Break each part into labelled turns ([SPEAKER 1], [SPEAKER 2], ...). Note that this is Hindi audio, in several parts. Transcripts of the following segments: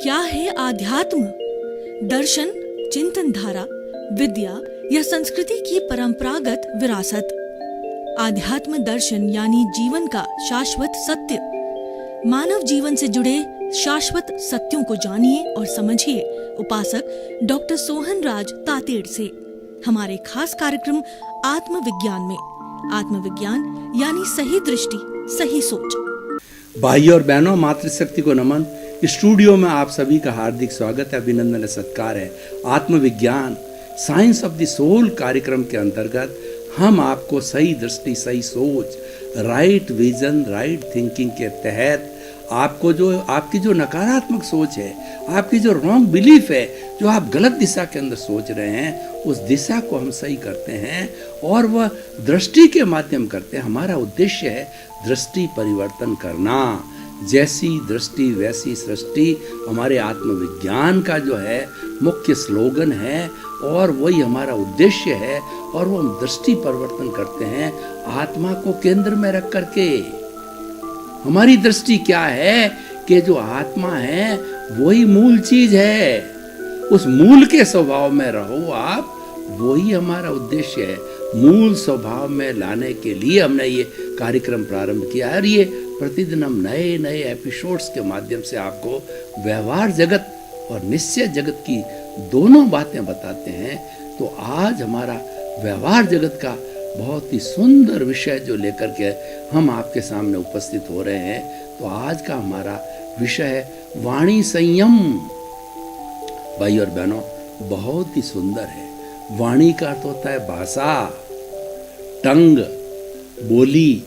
[SPEAKER 1] क्या है आध्यात्म? दर्शन, चिंतन धारा, विद्या या संस्कृति की परंपरागत विरासत। आध्यात्म दर्शन यानी जीवन का शाश्वत सत्य। मानव जीवन से जुड़े शाश्वत सत्यों को जानिए और समझिए उपासक डॉक्टर सोहन राज तातेड़ से हमारे खास कार्यक्रम आत्मविज्ञान में। आत्मविज्ञान यानी सही दृष्टि, सही सोच।
[SPEAKER 2] भाई और बहनों, मातृशक्ति को नमन। स्टूडियो में आप सभी का हार्दिक स्वागत है, अभिनंदन, सत्कार है। आत्मविज्ञान साइंस ऑफ द सोल कार्यक्रम के अंतर्गत हम आपको सही दृष्टि, सही सोच, राइट विजन, राइट थिंकिंग के तहत आपकी जो नकारात्मक सोच है, आपकी जो रॉन्ग बिलीफ है, जो आप गलत दिशा के अंदर सोच रहे हैं, उस दिशा को हम सही करते हैं और वह दृष्टि के माध्यम करते हैं। हमारा उद्देश्य है दृष्टि परिवर्तन करना। जैसी दृष्टि वैसी सृष्टि हमारे आत्मविज्ञान का जो है मुख्य स्लोगन है और वही हमारा उद्देश्य है। और वो हम दृष्टि परिवर्तन करते हैं आत्मा को केंद्र में रख करके। हमारी दृष्टि क्या है कि जो आत्मा है वही मूल चीज है, उस मूल के स्वभाव में रहो आप, वही हमारा उद्देश्य है। मूल स्वभाव में लाने के लिए हमने ये कार्यक्रम प्रारंभ किया है और ये प्रतिदिन हम नए नए एपिसोड्स के माध्यम से आपको व्यवहार जगत और निश्चय जगत की दोनों बातें बताते हैं। तो आज हमारा व्यवहार जगत का बहुत ही सुंदर विषय जो लेकर के हम आपके सामने उपस्थित हो रहे हैं। तो आज का हमारा विषय है वाणी संयम। भाई और बहनों, बहुत ही सुंदर है। वाणी का अर्थ होता है भाषा, टंग, बोली।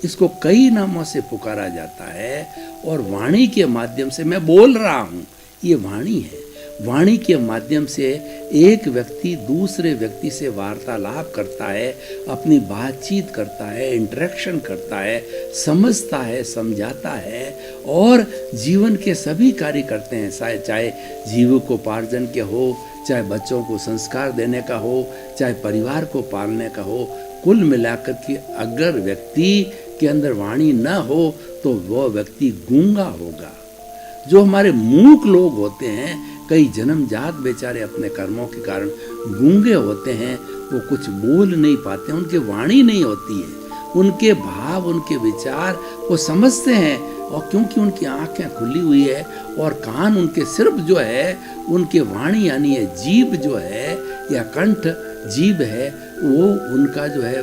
[SPEAKER 2] इसको कई नामों से पुकारा जाता है और वाणी के माध्यम से मैं बोल रहा हूँ, ये वाणी है। वाणी के माध्यम से एक व्यक्ति दूसरे व्यक्ति से वार्तालाप करता है, अपनी बातचीत करता है, इंटरेक्शन करता है, समझता है, समझाता है और जीवन के सभी कार्य करते हैं। चाहे जीविकोपार्जन के हो, चाहे बच्चों को संस्कार देने का हो, चाहे परिवार को पालने का हो। कुल मिलाकर के अगर व्यक्ति के अंदर वाणी न हो तो वह व्यक्ति गूंगा होगा। जो हमारे मूक लोग होते हैं, कई जन्मजात बेचारे अपने कर्मों के कारण गूंगे होते हैं, वो कुछ बोल नहीं पाते, उनकी वाणी नहीं होती है, उनके भाव, उनके विचार वो समझते हैं। और क्योंकि उनकी आंखें खुली हुई है और कान उनके सिर्फ जो है उनके वाणी यानी है जीभ जो है या कंठ जीभ है, वो उनका जो है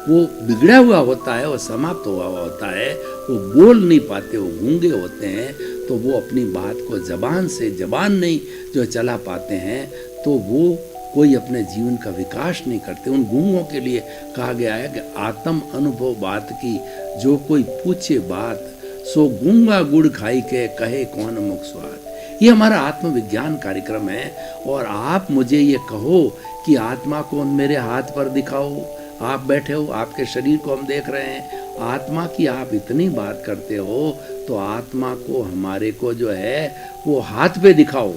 [SPEAKER 2] वो बिगड़ा हुआ होता है, वो समाप्त हुआ होता है, वो बोल नहीं पाते, वो गूंगे होते हैं। तो वो अपनी बात को जबान नहीं जो चला पाते हैं, तो वो कोई अपने जीवन का विकास नहीं करते। उन गूंगों के लिए कहा गया है कि आत्म अनुभव बात की जो कोई पूछे बात, सो गूंगा गुड़ खाई के कहे कौन मुख स्वाद। ये हमारा आत्मविज्ञान कार्यक्रम है और आप मुझे ये कहो कि आत्मा को मेरे हाथ पर दिखाओ। आप बैठे हो, आपके शरीर को हम देख रहे हैं, आत्मा की आप इतनी बात करते हो, तो आत्मा को हमारे को जो है वो हाथ पे दिखाओ।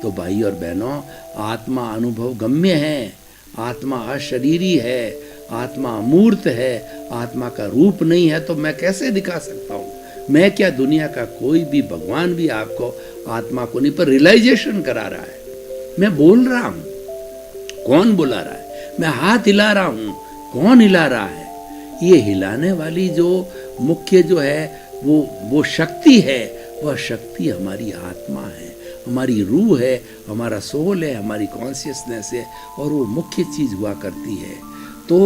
[SPEAKER 2] तो भाई और बहनों, आत्मा अनुभव गम्य है, आत्मा अशरीरी है, आत्मा अमूर्त है, आत्मा का रूप नहीं है। तो मैं कैसे दिखा सकता हूँ? मैं क्या, दुनिया का कोई भी भगवान भी आपको आत्मा को नहीं पर रियलाइजेशन करा रहा है। मैं बोल रहा हूँ, कौन बुला रहा है? मैं हाथ हिला रहा हूँ, कौन हिला रहा है? ये हिलाने वाली जो मुख्य जो है वो शक्ति है, वह शक्ति हमारी आत्मा है, हमारी रूह है, हमारा सोल है, हमारी कॉन्शियसनेस है और वो मुख्य चीज हुआ करती है। तो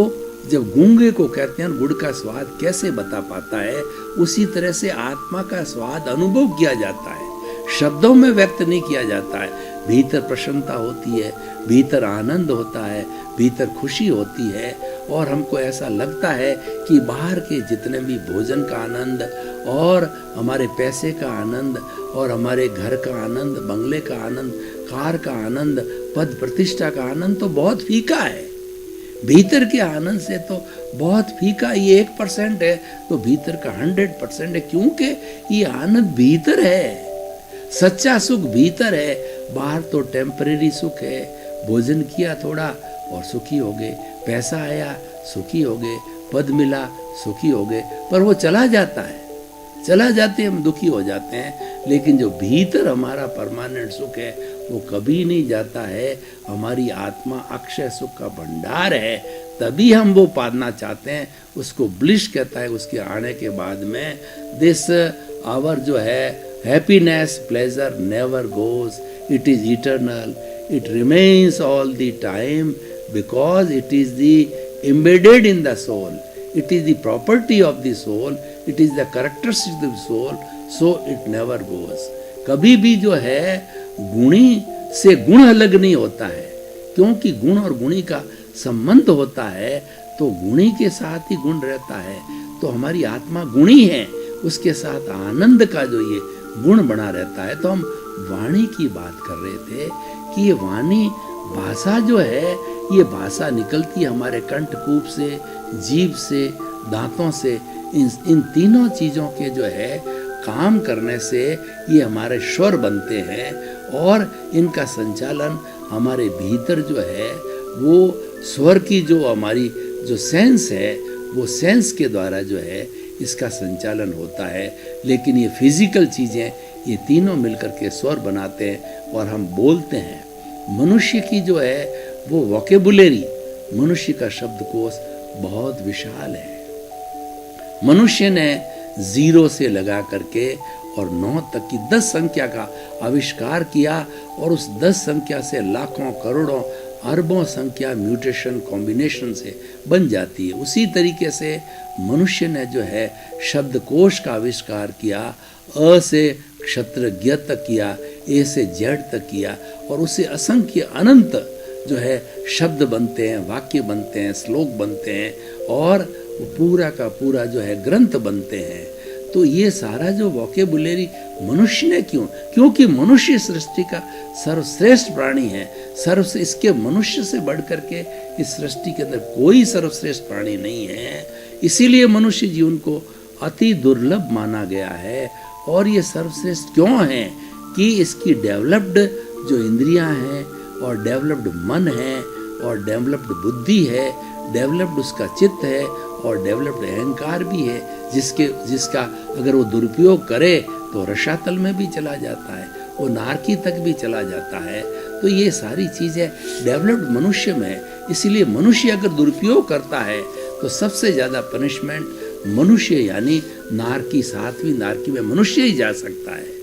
[SPEAKER 2] जब गूंगे को कहते हैं गुड़ का स्वाद कैसे बता पाता है, उसी तरह से आत्मा का स्वाद अनुभव किया जाता है, शब्दों में व्यक्त नहीं किया जाता है। भीतर प्रसन्नता होती है, भीतर आनंद होता है, भीतर खुशी होती है और हमको ऐसा लगता है कि बाहर के जितने भी भोजन का आनंद और हमारे पैसे का आनंद और हमारे घर का आनंद, बंगले का आनंद, कार का आनंद, पद प्रतिष्ठा का आनंद तो बहुत फीका है। भीतर के आनंद से तो बहुत फीका, ये 1% है तो भीतर का 100% है, क्योंकि ये आनंद भीतर है। सच्चा सुख भीतर है, बाहर तो टेम्परेरी सुख है। भोजन किया थोड़ा और सुखी हो गए, पैसा आया सुखी हो गए, पद मिला सुखी हो गए, पर वो चला जाता है, चला जाते हम दुखी हो जाते हैं। लेकिन जो भीतर हमारा परमानेंट सुख है वो कभी नहीं जाता है। हमारी आत्मा अक्षय सुख का भंडार है, तभी हम वो पाना चाहते हैं। उसको ब्लिश कहता है उसके आने के बाद में। दिस आवर जो है happiness pleasure never goes, it is eternal, it remains all the time because it is the embedded in the soul, it is the property of the soul, it is the characteristic of the soul, so it never goes. कभी भी जो है गुणी से गुण अलग नहीं होता है, क्योंकि गुण और गुणी का संबंध होता है तो गुणी के साथ ही गुण रहता है। तो हमारी आत्मा गुणी है, उसके साथ आनंद का जो ये गुण बना रहता है। तो हम वाणी की बात कर रहे थे कि ये वाणी भाषा जो है, ये भाषा निकलती है हमारे कंठकूप से, जीभ से, दांतों से। इन तीनों चीज़ों के जो है काम करने से ये हमारे स्वर बनते हैं और इनका संचालन हमारे भीतर जो है वो स्वर की जो हमारी जो सेंस है वो सेंस के द्वारा जो है इसका संचालन होता है। लेकिन ये फिजिकल चीज़ें ये तीनों मिलकर के स्वर बनाते हैं और हम बोलते हैं। मनुष्य की जो है वो वोकेबुलरी, मनुष्य का शब्दकोश बहुत विशाल है। मनुष्य ने 0 से लगा करके और 9 तक की 10 संख्या का आविष्कार किया और उस 10 संख्या से लाखों करोड़ों अरबों संख्या म्यूटेशन कॉम्बिनेशन से बन जाती है। उसी तरीके से मनुष्य ने जो है शब्दकोश का आविष्कार किया, अ से क्षत्रज्ञ तक किया, ए से जेड तक किया और उससे असंख्य अनंत जो है शब्द बनते हैं, वाक्य बनते हैं, श्लोक बनते हैं और पूरा का पूरा जो है ग्रंथ बनते हैं। तो ये सारा जो वोकेबुलरी मनुष्य ने क्योंकि मनुष्य सृष्टि का सर्वश्रेष्ठ प्राणी है। इसके मनुष्य से बढ़ करके इस सृष्टि के अंदर कोई सर्वश्रेष्ठ प्राणी नहीं है। इसीलिए मनुष्य जीवन को अति दुर्लभ माना गया है। और ये सर्वश्रेष्ठ क्यों है कि इसकी डेवलप्ड जो इंद्रियां हैं और डेवलप्ड मन है और डेवलप्ड बुद्धि है, डेवलप्ड उसका चित्त है और डेवलप्ड अहंकार भी है, जिसका अगर वो दुरुपयोग करे तो रसातल में भी चला जाता है, वो नारकी तक भी चला जाता है। तो ये सारी चीज़ें डेवलप्ड मनुष्य में है। इसलिए मनुष्य अगर दुरुपयोग करता है तो सबसे ज़्यादा पनिशमेंट मनुष्य यानी नारकी, 7वीं नारकी में मनुष्य ही जा सकता है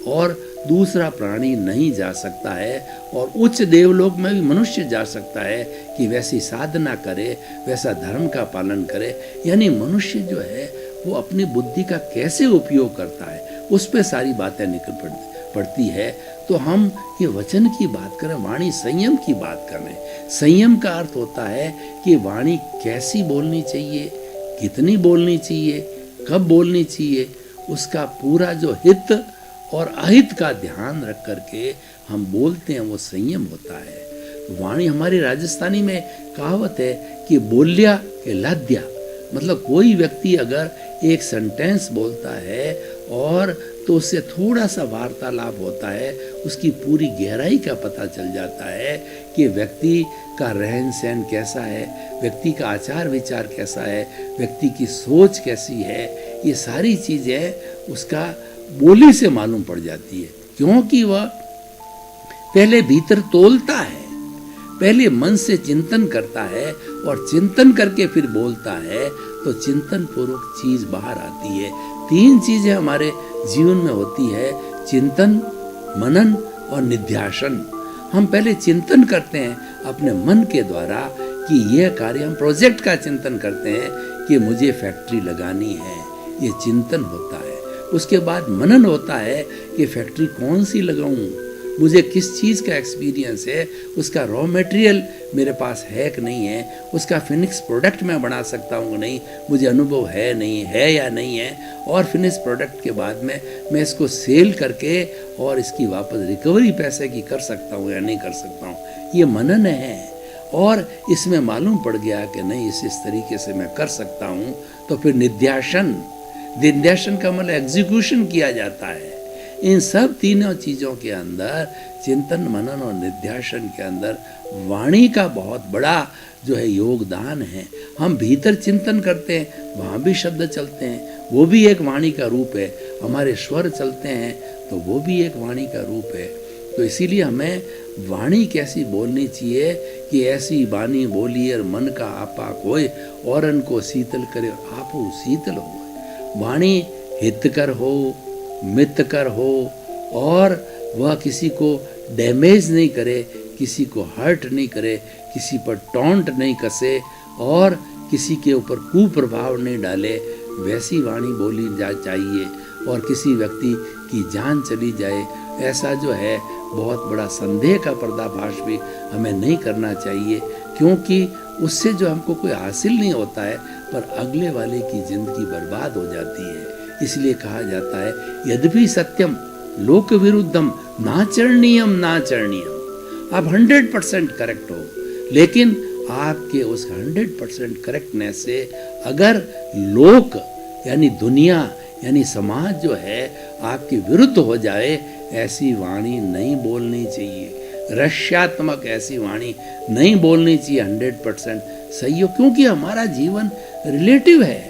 [SPEAKER 2] और दूसरा प्राणी नहीं जा सकता है। और उच्च देवलोक में भी मनुष्य जा सकता है कि वैसी साधना करे, वैसा धर्म का पालन करे। यानी मनुष्य जो है वो अपनी बुद्धि का कैसे उपयोग करता है उस पर सारी बातें निकल पड़ती है। तो हम ये वचन की बात करें, वाणी संयम की बात करें। संयम का अर्थ होता है कि वाणी कैसी बोलनी चाहिए, कितनी बोलनी चाहिए, कब बोलनी चाहिए, उसका पूरा जो हित और अहित का ध्यान रख करके हम बोलते हैं, वो संयम होता है। वाणी हमारी राजस्थानी में कहावत है कि बोल्या के लाद्या, मतलब कोई व्यक्ति अगर एक सेंटेंस बोलता है और तो उससे थोड़ा सा वार्तालाप होता है, उसकी पूरी गहराई का पता चल जाता है कि व्यक्ति का रहन सहन कैसा है, व्यक्ति का आचार विचार कैसा है, व्यक्ति की सोच कैसी है। ये सारी चीज़ें उसका बोली से मालूम पड़ जाती है, क्योंकि वह पहले भीतर तोलता है, पहले मन से चिंतन करता है और चिंतन करके फिर बोलता है, तो चिंतन पूर्वक चीज बाहर आती है। 3 चीजें हमारे जीवन में होती है, चिंतन, मनन और निध्यासन। हम पहले चिंतन करते हैं अपने मन के द्वारा कि यह कार्य, हम प्रोजेक्ट का चिंतन करते हैं कि मुझे फैक्ट्री लगानी है, ये चिंतन होता है। उसके बाद मनन होता है कि फैक्ट्री कौन सी लगाऊं, मुझे किस चीज़ का एक्सपीरियंस है, उसका रॉ मटेरियल मेरे पास है कि नहीं है, उसका फिनिक्स प्रोडक्ट मैं बना सकता हूँ कि नहीं, मुझे अनुभव है नहीं है या नहीं है। और फिनिश प्रोडक्ट के बाद में मैं इसको सेल करके और इसकी वापस रिकवरी पैसे की कर सकता हूँ या नहीं कर सकता हूँ, ये मनन है। और इसमें मालूम पड़ गया कि नहीं, इस तरीके से मैं कर सकता हूँ, तो फिर निध्यासन का मतलब एग्जीक्यूशन किया जाता है। इन सब तीनों चीज़ों के अंदर, चिंतन, मनन और निध्यासन के अंदर वाणी का बहुत बड़ा जो है योगदान है। हम भीतर चिंतन करते हैं, वहाँ भी शब्द चलते हैं, वो भी एक वाणी का रूप है। हमारे स्वर चलते हैं, तो वो भी एक वाणी का रूप है। तो इसीलिए हमें वाणी कैसी बोलनी चाहिए कि ऐसी वाणी बोली और मन का आपा कोय औरन को शीतल करे और आप शीतल हो। वाणी हितकर हो, मितकर हो और वह किसी को डैमेज नहीं करे, किसी को हर्ट नहीं करे, किसी पर टॉन्ट नहीं कसे और किसी के ऊपर कुप्रभाव नहीं डाले, वैसी वाणी बोली जा चाहिए। और किसी व्यक्ति की जान चली जाए ऐसा जो है बहुत बड़ा संदेह का पर्दाफाश भी हमें नहीं करना चाहिए, क्योंकि उससे जो हमको कोई हासिल नहीं होता है पर अगले वाले की जिंदगी बर्बाद हो जाती है। इसलिए कहा जाता है यद्यपि सत्यम लोक विरुद्धम नाचरणीयम नाचरणीयम। आप 100% करेक्ट हो, लेकिन आपके उस 100% करेक्टनेस से अगर लोक यानी दुनिया यानी समाज जो है आपके विरुद्ध हो जाए, ऐसी वाणी नहीं बोलनी चाहिए। रष्यात्मक ऐसी वाणी नहीं बोलनी चाहिए। 100% सही हो, क्योंकि हमारा जीवन रिलेटिव है।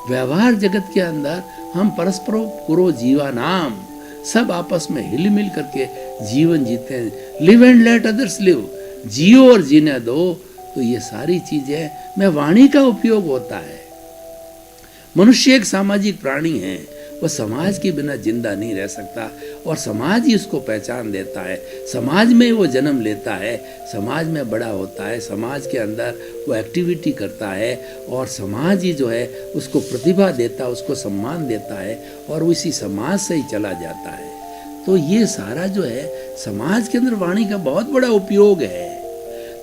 [SPEAKER 2] व्यवहार जगत के अंदर हम परस्परो पुरो जीवा नाम, सब आपस में हिल मिल करके जीवन जीते हैं। Live and let others live, जियो और जीने दो। तो ये सारी चीजें में वाणी का उपयोग होता है। मनुष्य एक सामाजिक प्राणी है, वह समाज के बिना जिंदा नहीं रह सकता और समाज ही उसको पहचान देता है। समाज में वो जन्म लेता है, समाज में बड़ा होता है, समाज के अंदर वो एक्टिविटी करता है और समाज ही जो है उसको प्रतिभा देता है, उसको सम्मान देता है और वो इसी समाज से ही चला जाता है। तो ये सारा जो है समाज के अंदर वाणी का बहुत बड़ा उपयोग है।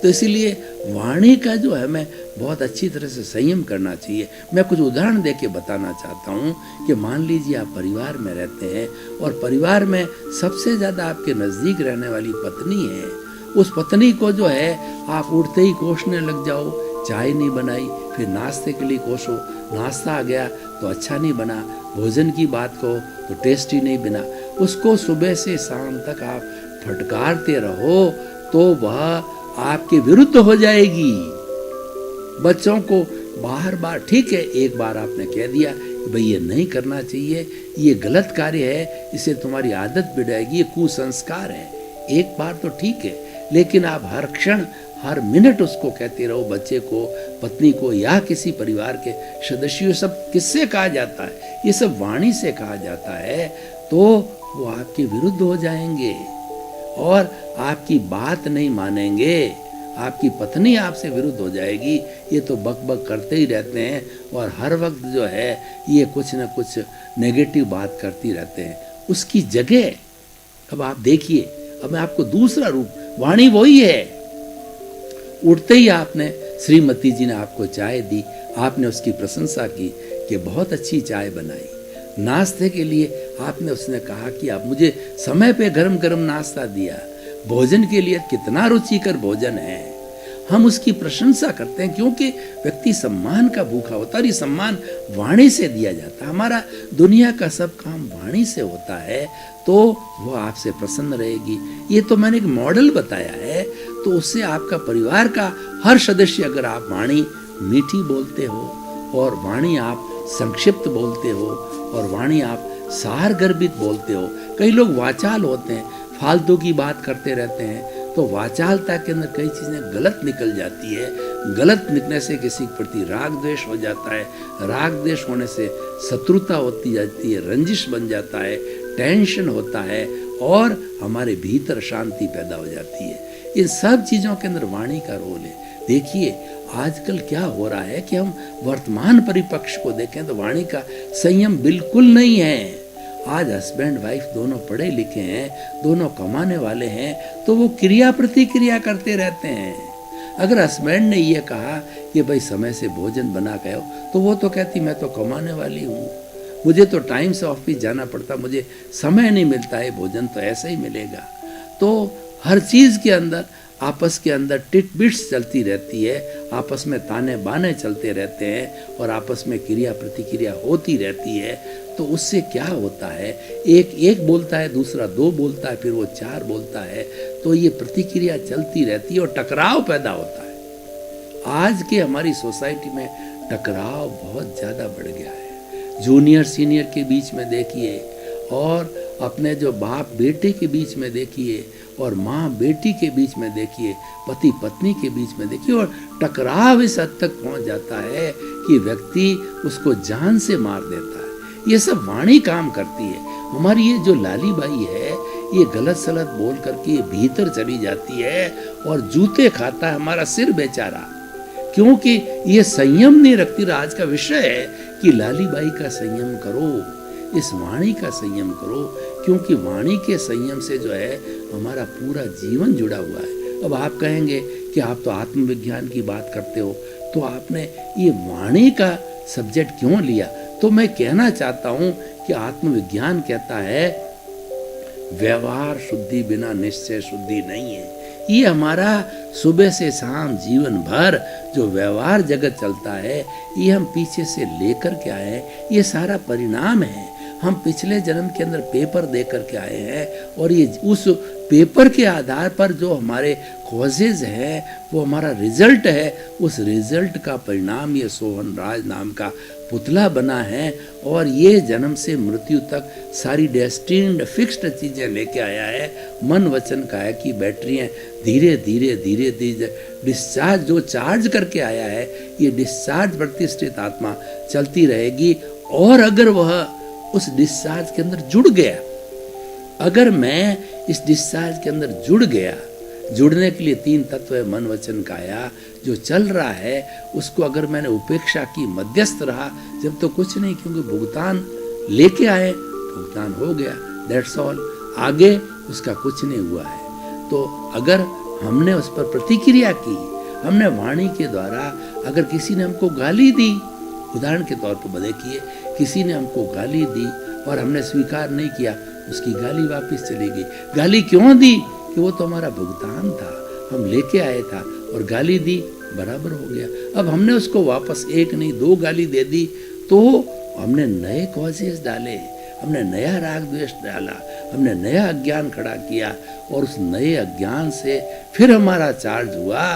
[SPEAKER 2] तो इसीलिए वाणी का जो है हमें बहुत अच्छी तरह से संयम करना चाहिए। मैं कुछ उदाहरण देके बताना चाहता हूँ कि मान लीजिए आप परिवार में रहते हैं और परिवार में सबसे ज़्यादा आपके नज़दीक रहने वाली पत्नी है। उस पत्नी को जो है आप उठते ही कोसने लग जाओ, चाय नहीं बनाई, फिर नाश्ते के लिए कोसो, नाश्ता आ गया तो अच्छा नहीं बना, भोजन की बात कहो तो टेस्टी नहीं बना। उसको सुबह से शाम तक आप फटकारते रहो तो वह आपके विरुद्ध हो जाएगी। बच्चों को बार बार, ठीक है एक बार आपने कह दिया कि भाई ये नहीं करना चाहिए, ये गलत कार्य है, इससे तुम्हारी आदत बिगड़ेगी, ये कुसंस्कार है, एक बार तो ठीक है, लेकिन आप हर क्षण हर मिनट उसको कहते रहो, बच्चे को, पत्नी को या किसी परिवार के सदस्यों, सब किससे कहा जाता है, ये सब वाणी से कहा जाता है। तो वो आपके विरुद्ध हो जाएंगे और आपकी बात नहीं मानेंगे, आपकी पत्नी आपसे विरुद्ध हो जाएगी। ये तो बक बक करते ही रहते हैं और हर वक्त जो है ये कुछ न कुछ नेगेटिव बात करती रहते हैं। उसकी जगह अब आप देखिए, अब मैं आपको दूसरा रूप, वाणी वही है। उठते ही आपने, श्रीमती जी ने आपको चाय दी, आपने उसकी प्रशंसा की कि बहुत अच्छी चाय बनाई। नाश्ते के लिए आपने उसने कहा कि आप मुझे समय पे गरम गरम नाश्ता दिया, भोजन के लिए कितना रुचिकर भोजन है। हम उसकी प्रशंसा करते हैं क्योंकि व्यक्ति सम्मान का भूखा होता है और ये सम्मान वाणी से दिया जाता है। हमारा दुनिया का सब काम वाणी से होता है, तो वो आपसे प्रसन्न रहेगी। ये तो मैंने एक मॉडल बताया है, तो उससे आपका परिवार का हर सदस्य, अगर आप वाणी मीठी बोलते हो और वाणी आप संक्षिप्त बोलते हो और वाणी आप सारगर्भित बोलते हो। कई लोग वाचाल होते हैं, फालतू की बात करते रहते हैं, तो वाचालता के अंदर कई चीज़ें गलत निकल जाती है। गलत निकलने से किसी के प्रति राग द्वेष हो जाता है, राग द्वेष होने से शत्रुता होती जाती है, रंजिश बन जाता है, टेंशन होता है और हमारे भीतर शांति पैदा हो जाती है। इन सब चीज़ों के अंदर वाणी का रोल है। देखिए आजकल क्या हो रहा है कि हम वर्तमान परिपक्ष को देखें तो वाणी का संयम बिल्कुल नहीं है। आज हस्बैंड वाइफ दोनों पढ़े लिखे हैं, दोनों कमाने वाले हैं, तो वो क्रिया प्रतिक्रिया करते रहते हैं। अगर हस्बैंड ने ये कहा कि भाई समय से भोजन बना के आओ, तो वो तो कहती मैं तो कमाने वाली हूँ, मुझे तो टाइम से ऑफिस जाना पड़ता, मुझे समय नहीं मिलता है, भोजन तो ऐसे ही मिलेगा। तो हर चीज़ के अंदर आपस के अंदर टिट बिट्स चलती रहती है, आपस में ताने बाने चलते रहते हैं और आपस में क्रिया प्रतिक्रिया होती रहती है। तो उससे क्या होता है, एक बोलता है, दूसरा दो बोलता है, फिर वो चार बोलता है, तो ये प्रतिक्रिया चलती रहती है और टकराव पैदा होता है। आज के हमारी सोसाइटी में टकराव बहुत ज़्यादा बढ़ गया है, जूनियर सीनियर के बीच में देखिए, और अपने जो बाप बेटे के बीच में देखिए, और माँ बेटी के बीच में देखिए, पति पत्नी के बीच में देखिए, और टकराव इस हद तक पहुंच जाता है कि व्यक्ति उसको जान से मार देता है। ये सब वाणी काम करती है। हमारी ये जो लाली बाई है, ये गलत सलत बोल करके भीतर चली जाती है और जूते खाता है हमारा सिर बेचारा, क्योंकि ये संयम नहीं रखती। आज का विषय है कि लाली बाई का संयम करो, इस वाणी का संयम करो, क्योंकि वाणी के संयम से जो है हमारा पूरा जीवन जुड़ा हुआ है। अब आप कहेंगे कि आप तो आत्मविज्ञान की बात करते हो, तो आपने ये वाणी का सब्जेक्ट क्यों लिया? तो मैं कहना चाहता हूं कि आत्मविज्ञान कहता है व्यवहार शुद्धि बिना निश्चय शुद्धि नहीं है। ये हमारा सुबह से शाम जीवन भर जो व्यवहार जगत चलता है, ये हम पीछे से लेकर के आए हैं, ये सारा परिणाम है। हम पिछले जन्म के अंदर पेपर दे करके आए हैं, और ये उस पेपर के आधार पर जो हमारे कॉजेज है, वो हमारा रिजल्ट है। उस रिजल्ट का परिणाम ये सोहन राज नाम का पुतला बना है, और ये जन्म से मृत्यु तक सारी डेस्टिन्ड फिक्स्ड चीजें लेके आया है। मन वचन काया की बैटरियां धीरे धीरे धीरे धीरे डिस्चार्ज जो चार्ज करके आया है, ये डिस्चार्ज प्रतिष्ठित आत्मा चलती रहेगी। और अगर वह उस डिस्चार्ज के अंदर जुड़ गया, अगर मैं इस डिस्चार्ज के अंदर जुड़ गया, जुड़ने के लिए 3 तत्व है मन वचन काया, जो चल रहा है उसको अगर मैंने उपेक्षा की, मध्यस्थ रहा, जब तो कुछ नहीं, क्योंकि भुगतान लेके आए, भुगतान हो गया, दैट्स ऑल। आगे उसका कुछ नहीं हुआ है। तो अगर हमने उस पर प्रतिक्रिया की, हमने वाणी के द्वारा, अगर किसी ने हमको गाली दी, उदाहरण के तौर पर देखिए, किसी ने हमको गाली दी और हमने स्वीकार नहीं किया, उसकी गाली वापस चली गई। गाली क्यों दी? कि वो तो हमारा भुगतान था, हम लेके आए था, और गाली दी, बराबर हो गया। अब हमने उसको वापस 1 नहीं 2 गाली दे दी, तो हमने नए कॉजेस डाले, हमने नया राग द्वेष डाला, हमने नया अज्ञान खड़ा किया, और उस नए अज्ञान से फिर हमारा चार्ज हुआ,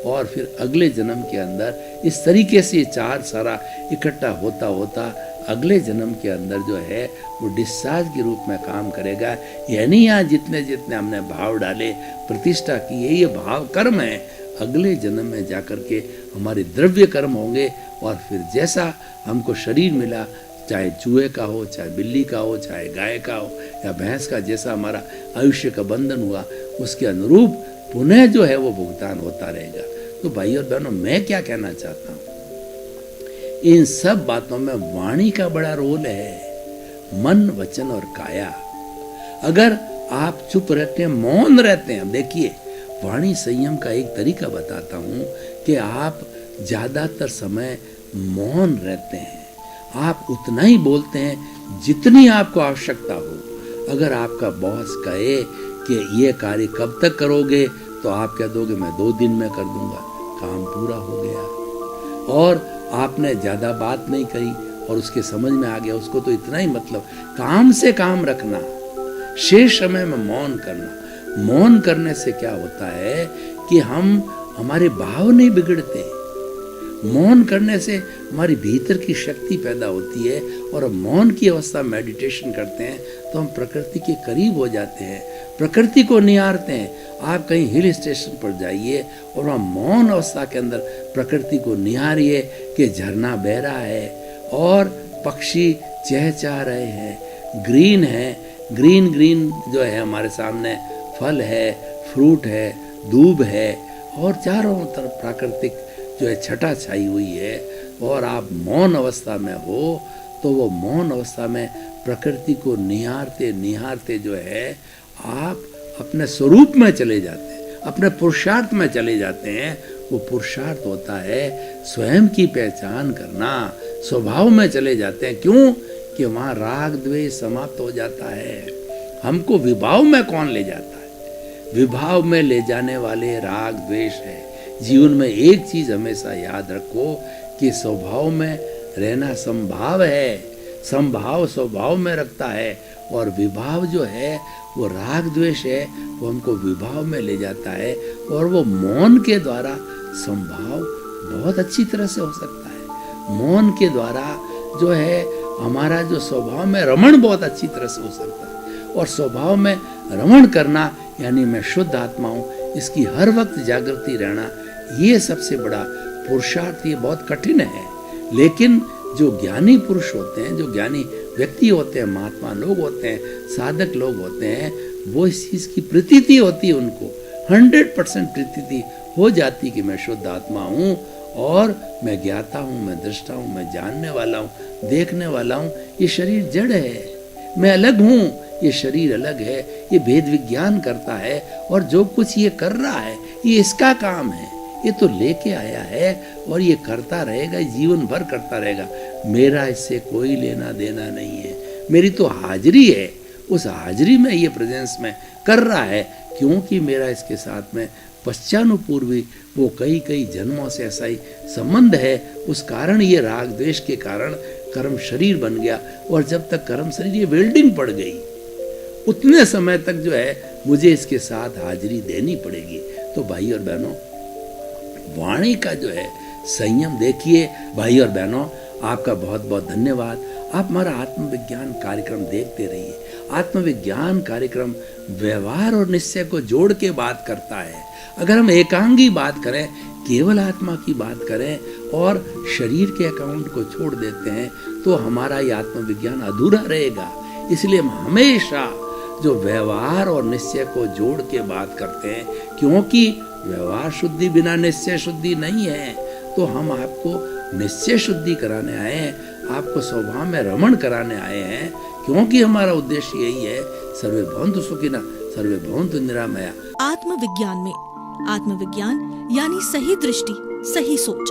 [SPEAKER 2] और फिर अगले जन्म के अंदर इस तरीके से चार्ज सारा इकट्ठा होता होता अगले जन्म के अंदर जो है वो डिस्चार्ज के रूप में काम करेगा। यानी यहाँ जितने जितने हमने भाव डाले, प्रतिष्ठा की है, ये भाव कर्म है। अगले जन्म में जाकर के हमारे द्रव्य कर्म होंगे, और फिर जैसा हमको शरीर मिला, चाहे चूहे का हो, चाहे बिल्ली का हो, चाहे गाय का हो या भैंस का, जैसा हमारा आयुष्य का बंधन हुआ, उसके अनुरूप पुनः जो है वो भुगतान होता रहेगा। तो भाई और बहनों, मैं क्या कहना चाहता हूँ, इन सब बातों में वाणी का बड़ा रोल है, मन वचन और काया। अगर आप चुप रहते हैं, मौन रहते हैं, देखिए वाणी संयम का एक तरीका बताता हूँ कि आप ज्यादातर समय मौन रहते हैं, आप उतना ही बोलते हैं जितनी आपको आवश्यकता हो। अगर आपका बॉस कहे कि ये कार्य कब तक करोगे, तो आप कह दोगे मैं 2 दिन में कर दूंगा, काम पूरा हो गया। और आपने ज्यादा बात नहीं कही और उसके समझ में आ गया, उसको तो इतना ही मतलब, काम से काम रखना, शेष समय में मौन करना। मौन करने से क्या होता है कि हमारे भाव नहीं बिगड़ते। मौन करने से हमारी भीतर की शक्ति पैदा होती है, और मौन की अवस्था मेडिटेशन करते हैं तो हम प्रकृति के करीब हो जाते हैं, प्रकृति को निहारते हैं। आप कहीं हिल स्टेशन पर जाइए और वहाँ मौन अवस्था के अंदर प्रकृति को निहारिए कि झरना बह रहा है और पक्षी चहचहा रहे हैं, ग्रीन है, ग्रीन ग्रीन जो है हमारे सामने फल है, फ्रूट है, दूब है, और चारों तरफ प्राकृतिक जो है छटा छाई हुई है, और आप मौन अवस्था में हो, तो वो मौन अवस्था में प्रकृति को निहारते निहारते जो है आप अपने स्वरूप में चले जाते हैं, अपने पुरुषार्थ में चले जाते हैं। वो पुरुषार्थ होता है स्वयं की पहचान करना, स्वभाव में चले जाते हैं। क्यों? कि वहाँ राग द्वेष समाप्त हो जाता है। हमको विभाव में कौन ले जाता है? विभाव में ले जाने वाले राग द्वेष है। जीवन में एक चीज हमेशा याद रखो कि स्वभाव में रहना संभाव है, संभाव स्वभाव में रखता है, और विभाव जो है वो राग द्वेष है, वो हमको विभाव में ले जाता है। और वो मौन के द्वारा संभाव बहुत अच्छी तरह से हो सकता है। मौन के द्वारा जो है हमारा जो स्वभाव में रमण बहुत अच्छी तरह से हो सकता है। और स्वभाव में रमण करना यानी मैं शुद्ध आत्मा हूँ, इसकी हर वक्त जागृति रहना, ये सबसे बड़ा पुरुषार्थ। ये बहुत कठिन है, लेकिन जो ज्ञानी पुरुष होते हैं, जो ज्ञानी व्यक्ति होते हैं, महात्मा लोग होते हैं, साधक लोग होते हैं, वो इस चीज़ की प्रतीति होती है, उनको 100% प्रतीति हो जाती कि मैं शुद्ध आत्मा हूँ और मैं ज्ञाता हूँ, मैं दृष्टा हूँ, मैं जानने वाला हूँ, देखने वाला हूँ। ये शरीर जड़ है, मैं अलग हूँ, ये शरीर अलग है, ये भेद विज्ञान करता है और जो कुछ ये कर रहा है ये इसका काम है, ये तो लेके आया है और ये करता रहेगा, जीवन भर करता रहेगा। मेरा इससे कोई लेना देना नहीं है, मेरी तो हाजिरी है, उस हाजिरी में ये प्रेजेंस में कर रहा है, क्योंकि मेरा इसके साथ में पश्चानुपूर्वी वो कई जन्मों से ऐसा ही संबंध है। उस कारण ये राग द्वेष के कारण कर्म शरीर बन गया, और जब तक कर्म शरीर ये वेल्डिंग पड़ गई, उतने समय तक जो है मुझे इसके साथ हाजिरी देनी पड़ेगी। तो भाई और बहनों, वाणी का जो है संयम देखिए। भाई और बहनों, आपका बहुत बहुत धन्यवाद। आप हमारा आत्मविज्ञान कार्यक्रम देखते रहिए। आत्मविज्ञान कार्यक्रम व्यवहार और निश्चय को जोड़ के बात करता है। अगर हम एकांगी बात करें, केवल आत्मा की बात करें और शरीर के अकाउंट को छोड़ देते हैं, तो हमारा ये आत्मविज्ञान अधूरा रहेगा। इसलिए हम हमेशा जो व्यवहार और निश्चय को जोड़ के बात करते हैं, क्योंकि व्यवहार शुद्धि बिना निश्चय शुद्धि नहीं है। तो हम आपको निश्चय शुद्धि कराने आए हैं, आपको स्वभाव में रमण कराने आए हैं, क्योंकि हमारा उद्देश्य यही है, सर्वे भवन्तु सुखिनः सर्वे भवन्तु निरामया।
[SPEAKER 1] आत्मविज्ञान में आत्मविज्ञान यानी सही दृष्टि, सही सोच।